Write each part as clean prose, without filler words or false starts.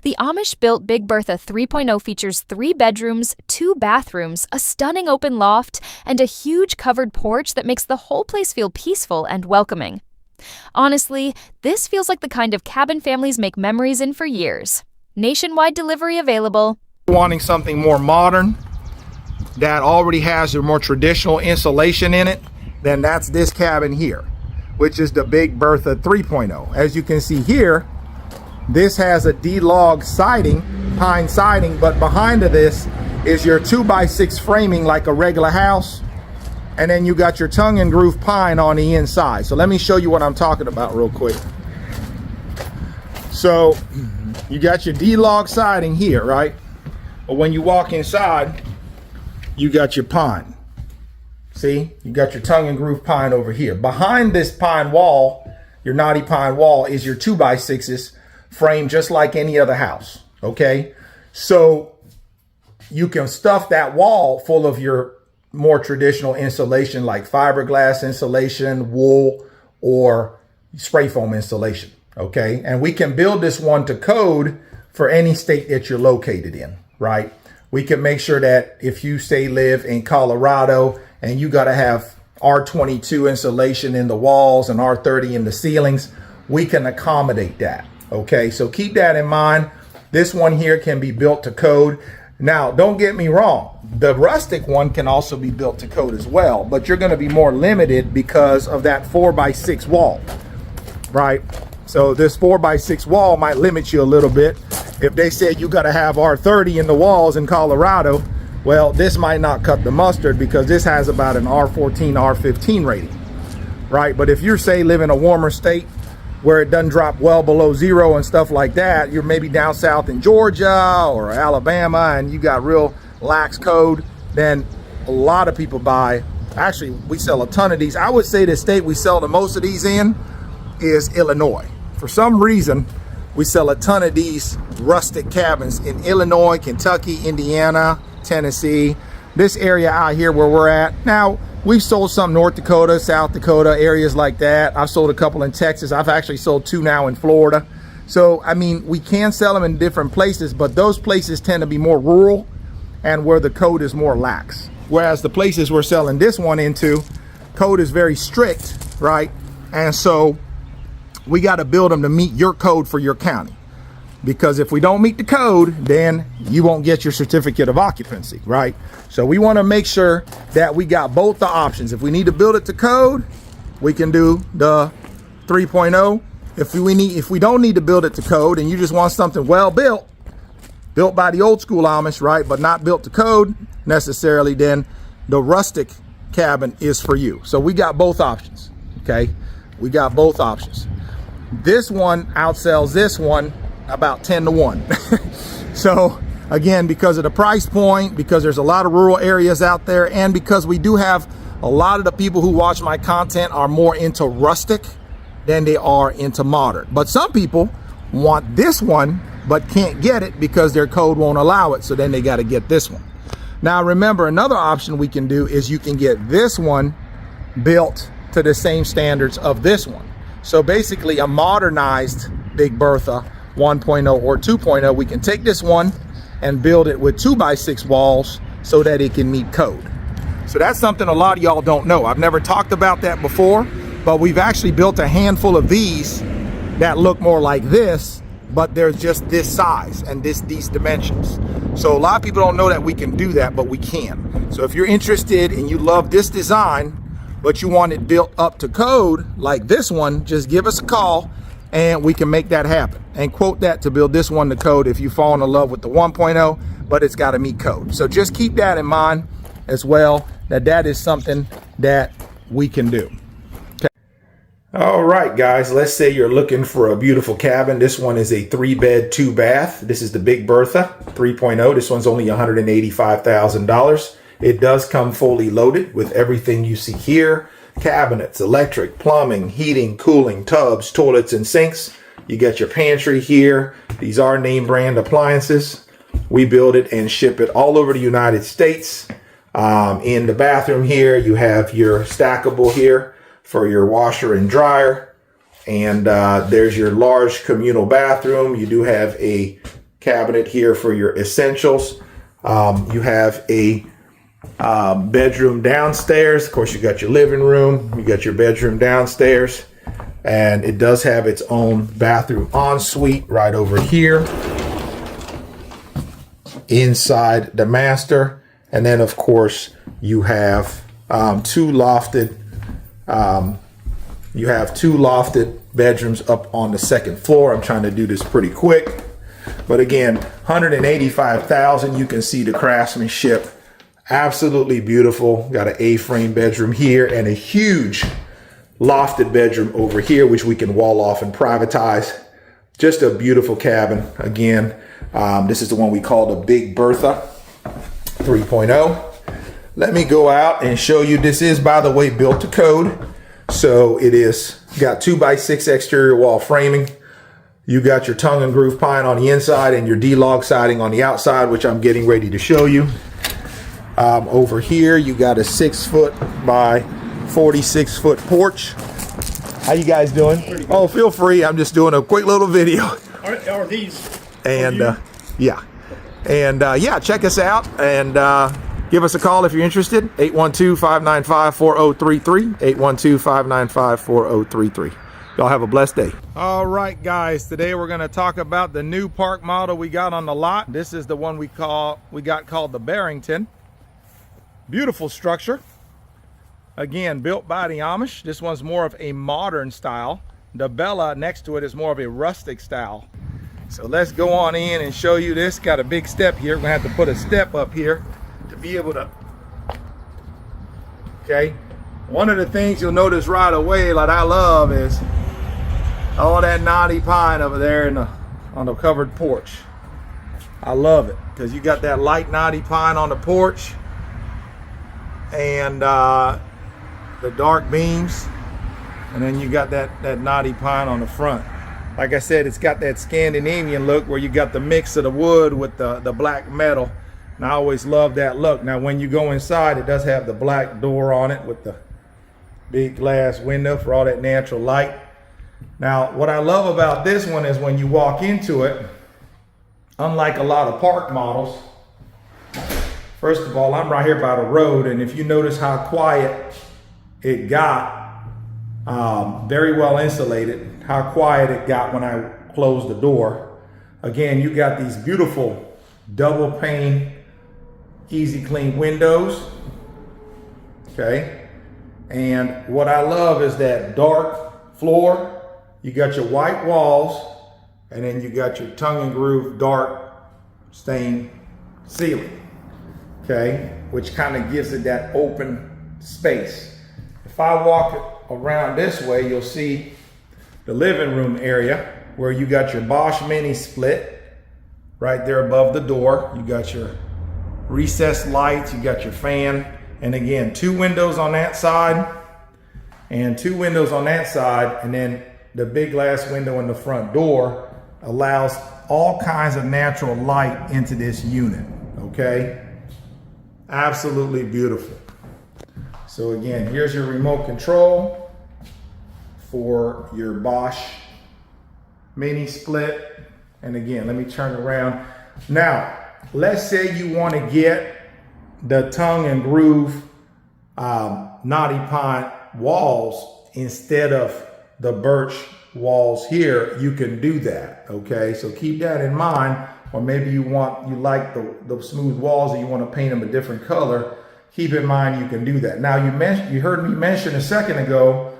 The Amish Built Big Bertha 3.0 features 3 bedrooms, 2 bathrooms, a stunning open loft, and a huge covered porch that makes the whole place feel peaceful and welcoming. Honestly, this feels like the kind of cabin families make memories in for years. Nationwide delivery available. Wanting something more modern that already has a more traditional insulation in it, then that's this cabin here, which is the Big Bertha 3.0. As you can see here, this has a D-log siding, pine siding, but behind of this is your 2x6 framing like a regular house. And then you got your tongue and groove pine on the inside. So let me show you what I'm talking about real quick. So you got your D-log siding here, right? But when you walk inside, you got your pine. See, you got your tongue and groove pine over here. Behind this pine wall, your knotty pine wall, is your 2x6s framed just like any other house, okay? So you can stuff that wall full of your more traditional insulation like fiberglass insulation, wool, or spray foam insulation, okay? And we can build this one to code for any state that you're located in, right? We can make sure that if you say live in Colorado and you got to have R22 insulation in the walls and R30 in the ceilings, we can accommodate that. Okay, so keep that in mind. This one here can be built to code. Now, don't get me wrong. The rustic one can also be built to code as well, but you're going to be more limited because of that 4x6 wall, right? So this 4x6 wall might limit you a little bit. If they said you got to have R30 in the walls in Colorado, well, this might not cut the mustard because this has about an R14, R15 rating, right? But if you're, say, live in a warmer state where it doesn't drop well below 0 and stuff like that, you're maybe down south in Georgia or Alabama and you got real lax code, then a lot of people buy. Actually, we sell a ton of these. I would say the state we sell the most of these in is Illinois. For some reason, we sell a ton of these rustic cabins in Illinois, Kentucky, Indiana, Tennessee, this area out here where we're at. Now, we've sold some North Dakota, South Dakota, areas like that. I've sold a couple in Texas. I've actually sold 2 now in Florida. So, I mean, we can sell them in different places, but those places tend to be more rural and where the code is more lax. Whereas the places we're selling this one into, code is very strict, right? And so we got to build them to meet your code for your county. Because if we don't meet the code, then you won't get your certificate of occupancy, right? So we want to make sure that we got both the options. If we need to build it to code, we can do the 3.0. If we don't need to build it to code and you just want something well built by the old school Amish, right, but not built to code necessarily, then the rustic cabin is for you. So we got both options, okay? We got both options. This one outsells this one about 10 to 1. So again, because of the price point, because there's a lot of rural areas out there, and because we do have a lot of the people who watch my content are more into rustic than they are into modern. But some people want this one but can't get it because their code won't allow it, so then they got to get this one. Now remember, another option we can do is you can get this one built to the same standards of this one. So basically a modernized Big Bertha 1.0 or 2.0, we can take this one and build it with 2x6 walls so that it can meet code. So that's something a lot of y'all don't know. I've never talked about that before, but we've actually built a handful of these that look more like this, but they're just this size and these dimensions. So a lot of people don't know that we can do that, but we can. So if you're interested and you love this design, but you want it built up to code like this one, just give us a call and we can make that happen. And quote that to build this one to code if you fall in love with the 1.0, but it's got to meet code. So just keep that in mind as well, that is something that we can do. Okay. All right, guys, let's say you're looking for a beautiful cabin. This one is a 3-bed, 2-bath. This is the Big Bertha 3.0. This one's only $185,000. It does come fully loaded with everything you see here. Cabinets, electric, plumbing, heating, cooling, tubs, toilets, and sinks. You got your pantry here. These are name brand appliances. We build it and ship it all over the United States. In the bathroom here, you have your stackable here for your washer and dryer. And there's your large communal bathroom. You do have a cabinet here for your essentials. You have a bedroom downstairs. Of course, you got your living room, you got your bedroom downstairs, and it does have its own bathroom ensuite right over here inside the master. And then of course you have two lofted bedrooms up on the second floor. I'm trying to do this pretty quick, but again, $185,000. You can see the craftsmanship, absolutely beautiful. Got an A-frame bedroom here and a huge lofted bedroom over here, which we can wall off and privatize. Just a beautiful cabin. Again, this is the one we call the Big Bertha 3.0. Let me go out and show you. This is, by the way, built to code. So it is got 2x6 exterior wall framing. You got your tongue and groove pine on the inside and your D-log siding on the outside, which I'm getting ready to show you. Over here, you got a 6-foot by 46-foot porch. How you guys doing? Oh, feel free. I'm just doing a quick little video. Are these? And yeah, check us out and give us a call if you're interested. 812-595-4033. 812-595-4033. Y'all have a blessed day. All right, guys. Today we're going to talk about the new park model we got on the lot. This is the one we got called the Barrington. Beautiful structure. Again, built by the Amish. This one's more of a modern style. The Bella next to it is more of a rustic style. So let's go on in and show you this. Got a big step here. We're gonna have to put a step up here to be able to, okay. One of the things you'll notice right away, like I love, is all that knotty pine over there on the covered porch. I love it because you got that light knotty pine on the porch and the dark beams, and then you got that knotty pine on the front. Like I said, it's got that Scandinavian look where you got the mix of the wood with the black metal, and I always love that look. Now when you go inside, it does have the black door on it with the big glass window for all that natural light. Now what I love about this one is when you walk into it, unlike a lot of park models, first of all, I'm right here by the road, and if you notice how quiet it got, very well insulated, how quiet it got when I closed the door. Again, you got these beautiful double pane, easy clean windows, okay? And what I love is that dark floor. You got your white walls, and then you got your tongue and groove dark stained ceiling, okay? Which kind of gives it that open space. If I walk around this way, you'll see the living room area where you got your Bosch mini split right there above the door. You got your recessed lights, you got your fan, and again, 2 windows on that side and 2 windows on that side, and then the big glass window in the front door allows all kinds of natural light into this unit, okay? Absolutely beautiful. So again, here's your remote control for your Bosch mini split. And again, let me turn around. Now, let's say you want to get the tongue and groove knotty pine walls instead of the birch walls here. You can do that, okay? So keep that in mind. Or maybe you like the smooth walls and you want to paint them a different color. Keep in mind you can do that. Now you heard me mention a second ago,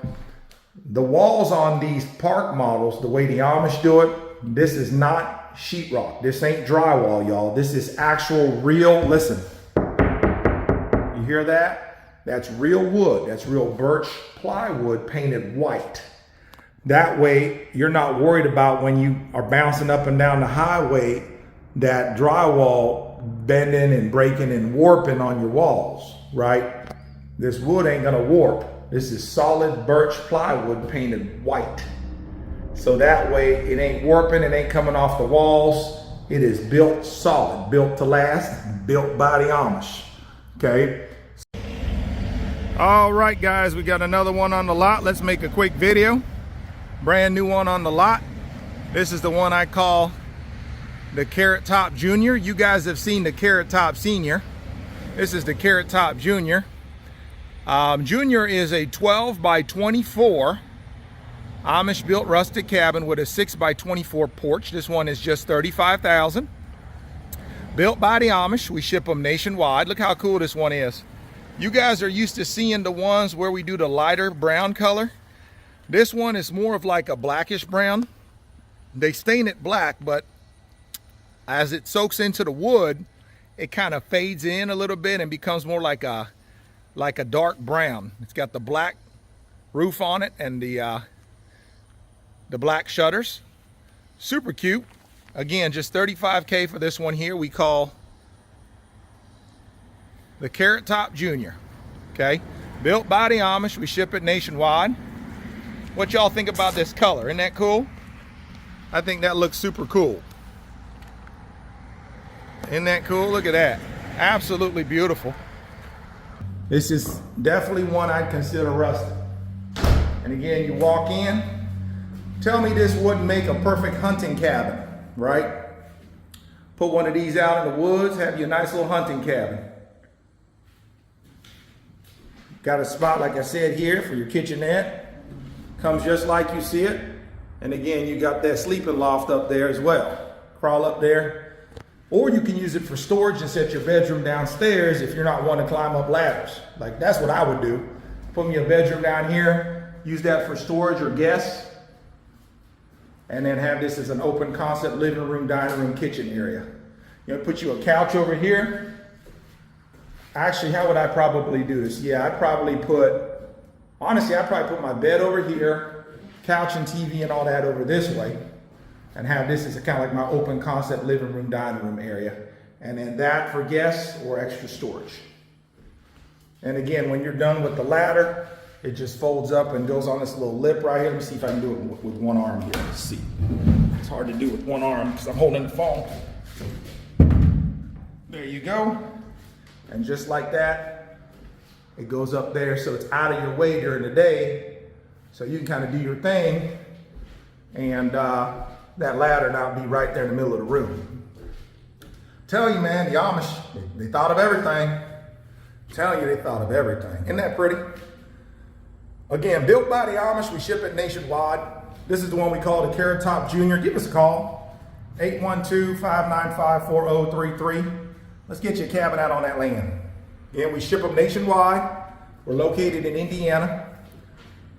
the walls on these park models, the way the Amish do it, this is not sheetrock. This ain't drywall, y'all. This is actual real, listen. You hear that? That's real wood. That's real birch plywood painted white. That way you're not worried about when you are bouncing up and down the highway that drywall bending and breaking and warping on your walls, right? This wood ain't gonna warp. This is solid birch plywood painted white. So that way it ain't warping, it ain't coming off the walls. It is built solid, built to last, built by the Amish, okay? All right, guys, we got another one on the lot. Let's make a quick video. Brand new one on the lot. This is the one I call the Carrot Top Junior. You guys have seen the Carrot Top Senior. This is the Carrot Top Junior. Junior is a 12 by 24 Amish built rustic cabin with a 6 by 24 porch. This one is just $35,000. Built by the Amish. We ship them nationwide. Look how cool this one is. You guys are used to seeing the ones where we do the lighter brown color. This one is more of like a blackish brown. They stain it black, but as it soaks into the wood, it kind of fades in a little bit and becomes more like a dark brown. It's got the black roof on it and the black shutters. Super cute. Again, just $35K for this one here. We call the Carrot Top Junior. Okay, built by the Amish. We ship it nationwide. What y'all think about this color? Isn't that cool? I think that looks super cool. Isn't that cool? Look at that. Absolutely beautiful. This is definitely one I'd consider rustic. And again, you walk in, tell me this wouldn't make a perfect hunting cabin, right? Put one of these out in the woods, have you a nice little hunting cabin. Got a spot, like I said, here for your kitchenette. Comes just like you see it. And again, you got that sleeping loft up there as well. Crawl up there. Or you can use it for storage and set your bedroom downstairs if you're not wanting to climb up ladders. Like, that's what I would do. Put me a bedroom down here, use that for storage or guests, and then have this as an open concept living room, dining room, kitchen area. You know, put you a couch over here. Actually, how would I probably do this? Yeah, I'd probably put my bed over here, couch and TV and all that over this way, and have this as a kind of like my open concept living room, dining room area. And then that for guests or extra storage. And again, when you're done with the ladder, it just folds up and goes on this little lip right here. Let me see if I can do it with one arm here. Let's see. It's hard to do with one arm because I'm holding the phone. There you go. And just like that, it goes up there so it's out of your way during the day. So you can kind of do your thing. And that ladder now be right there in the middle of the room. Tell you, man, the Amish, they thought of everything. Telling you, they thought of everything. Isn't that pretty? Again, built by the Amish, we ship it nationwide. This is the one we call the Carrot Top Junior. Give us a call, 812-595-4033. Let's get you a cabin out on that land. Again, we ship them nationwide. We're located in Indiana,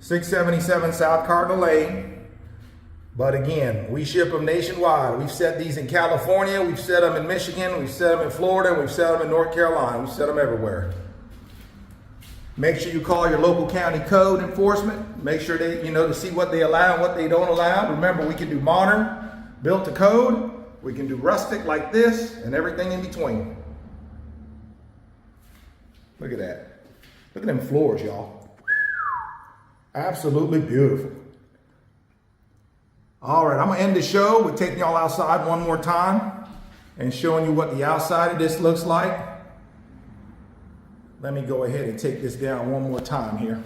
677 South Cardinal Lane. But again, we ship them nationwide. We've set these in California, we've set them in Michigan, we've set them in Florida, we've set them in North Carolina, we've set them everywhere. Make sure you call your local county code enforcement. Make sure they, to see what they allow and what they don't allow. Remember, we can do modern, built to code. We can do rustic like this and everything in between. Look at that. Look at them floors, y'all. Absolutely beautiful. All right, I'm gonna end the show with taking y'all outside one more time and showing you what the outside of this looks like. Let me go ahead and take this down one more time here.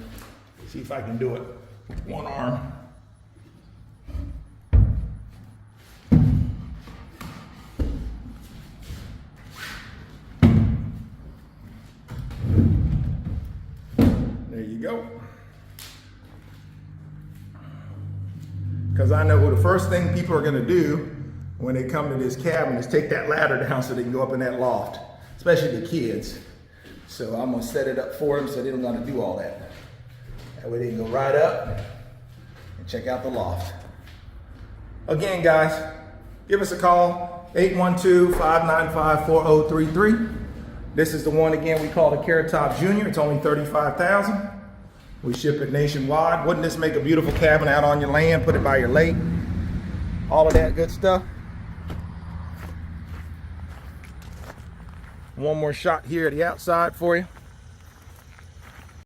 See if I can do it with one arm. There you go. Because I know the first thing people are going to do when they come to this cabin is take that ladder down so they can go up in that loft, especially the kids. So I'm going to set it up for them so they don't got to do all that. That way they can go right up and check out the loft. Again, guys, give us a call, 812-595-4033. This is the one, again, we call the Carrot Top Junior. It's only $35,000. We ship it nationwide. Wouldn't this make a beautiful cabin out on your land? Put it by your lake. All of that good stuff. One more shot here at the outside for you.